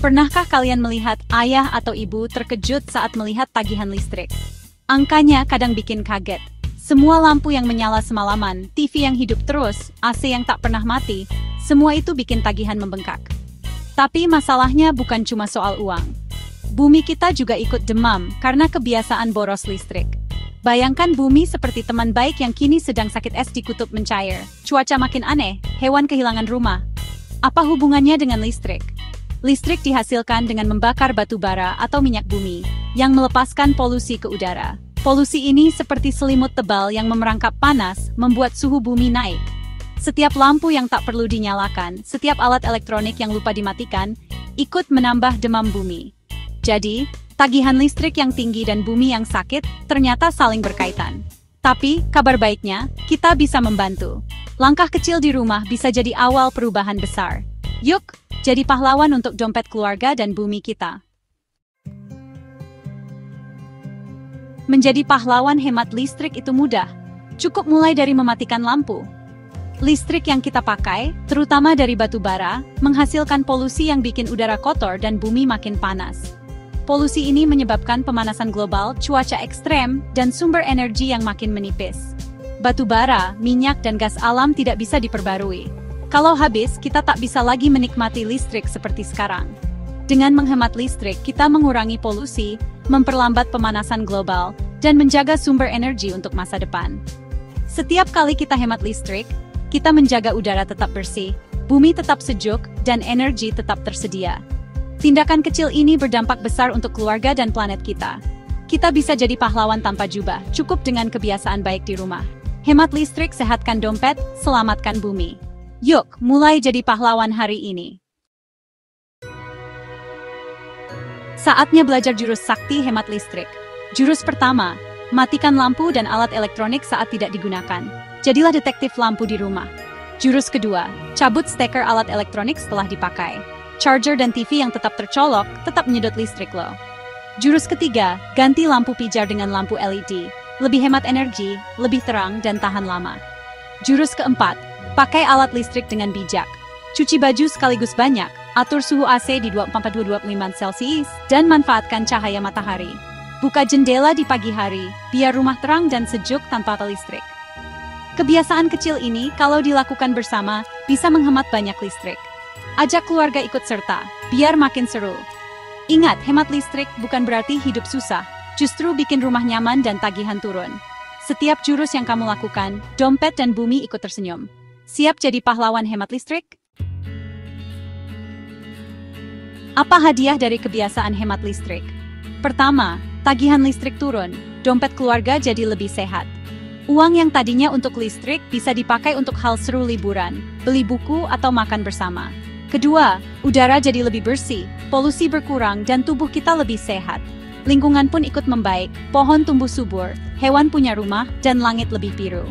Pernahkah kalian melihat ayah atau ibu terkejut saat melihat tagihan listrik? Angkanya kadang bikin kaget. Semua lampu yang menyala semalaman, TV yang hidup terus, AC yang tak pernah mati, semua itu bikin tagihan membengkak. Tapi masalahnya bukan cuma soal uang. Bumi kita juga ikut demam karena kebiasaan boros listrik. Bayangkan bumi seperti teman baik yang kini sedang sakit es di kutub mencair. Cuaca makin aneh, hewan kehilangan rumah. Apa hubungannya dengan listrik? Listrik dihasilkan dengan membakar batu bara atau minyak bumi, yang melepaskan polusi ke udara. Polusi ini seperti selimut tebal yang memerangkap panas, membuat suhu bumi naik. Setiap lampu yang tak perlu dinyalakan, setiap alat elektronik yang lupa dimatikan, ikut menambah demam bumi. Jadi, tagihan listrik yang tinggi dan bumi yang sakit ternyata saling berkaitan. Tapi, kabar baiknya, kita bisa membantu. Langkah kecil di rumah bisa jadi awal perubahan besar. Yuk, jadi pahlawan untuk dompet keluarga dan bumi kita. Menjadi pahlawan hemat listrik itu mudah. Cukup mulai dari mematikan lampu. Listrik yang kita pakai, terutama dari batu bara, menghasilkan polusi yang bikin udara kotor dan bumi makin panas. Polusi ini menyebabkan pemanasan global, cuaca ekstrem, dan sumber energi yang makin menipis. Batu bara, minyak, dan gas alam tidak bisa diperbarui. Kalau habis, kita tak bisa lagi menikmati listrik seperti sekarang. Dengan menghemat listrik, kita mengurangi polusi, memperlambat pemanasan global, dan menjaga sumber energi untuk masa depan. Setiap kali kita hemat listrik, kita menjaga udara tetap bersih, bumi tetap sejuk, dan energi tetap tersedia. Tindakan kecil ini berdampak besar untuk keluarga dan planet kita. Kita bisa jadi pahlawan tanpa jubah, cukup dengan kebiasaan baik di rumah. Hemat listrik, sehatkan dompet, selamatkan bumi. Yuk, mulai jadi pahlawan hari ini. Saatnya belajar jurus sakti hemat listrik. Jurus pertama, matikan lampu dan alat elektronik saat tidak digunakan. Jadilah detektif lampu di rumah. Jurus kedua, cabut steker alat elektronik setelah dipakai. Charger dan TV yang tetap tercolok, tetap menyedot listrik lo. Jurus ketiga, ganti lampu pijar dengan lampu LED. Lebih hemat energi, lebih terang, dan tahan lama. Jurus keempat, pakai alat listrik dengan bijak. Cuci baju sekaligus banyak, atur suhu AC di 24-25 Celcius, dan manfaatkan cahaya matahari. Buka jendela di pagi hari, biar rumah terang dan sejuk tanpa listrik. Kebiasaan kecil ini, kalau dilakukan bersama, bisa menghemat banyak listrik. Ajak keluarga ikut serta, biar makin seru. Ingat, hemat listrik bukan berarti hidup susah, justru bikin rumah nyaman dan tagihan turun. Setiap jurus yang kamu lakukan, dompet dan bumi ikut tersenyum. Siap jadi pahlawan hemat listrik? Apa hadiah dari kebiasaan hemat listrik? Pertama, tagihan listrik turun, dompet keluarga jadi lebih sehat. Uang yang tadinya untuk listrik bisa dipakai untuk hal seru liburan, beli buku atau makan bersama. Kedua, udara jadi lebih bersih, polusi berkurang dan tubuh kita lebih sehat. Lingkungan pun ikut membaik, pohon tumbuh subur, hewan punya rumah, dan langit lebih biru.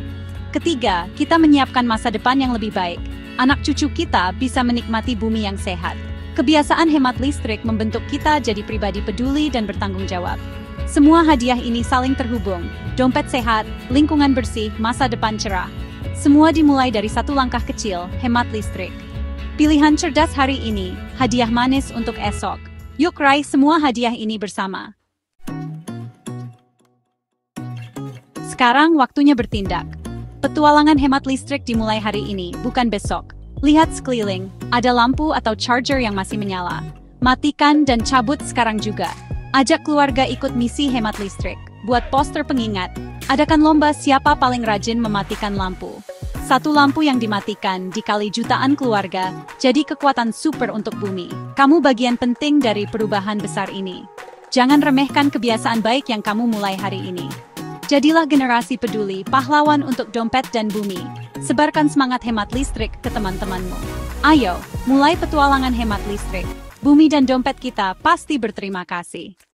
Ketiga, kita menyiapkan masa depan yang lebih baik. Anak cucu kita bisa menikmati bumi yang sehat. Kebiasaan hemat listrik membentuk kita jadi pribadi peduli dan bertanggung jawab. Semua hadiah ini saling terhubung. Dompet sehat, lingkungan bersih, masa depan cerah. Semua dimulai dari satu langkah kecil, hemat listrik. Pilihan cerdas hari ini, hadiah manis untuk esok. Yuk raih semua hadiah ini bersama. Sekarang waktunya bertindak. Petualangan hemat listrik dimulai hari ini, bukan besok. Lihat sekeliling, ada lampu atau charger yang masih menyala. Matikan dan cabut sekarang juga. Ajak keluarga ikut misi hemat listrik. Buat poster pengingat. Adakan lomba siapa paling rajin mematikan lampu. Satu lampu yang dimatikan dikali jutaan keluarga, jadi kekuatan super untuk bumi. Kamu bagian penting dari perubahan besar ini. Jangan remehkan kebiasaan baik yang kamu mulai hari ini. Jadilah generasi peduli, pahlawan untuk dompet dan bumi. Sebarkan semangat hemat listrik ke teman-temanmu. Ayo, mulai petualangan hemat listrik. Bumi dan dompet kita pasti berterima kasih.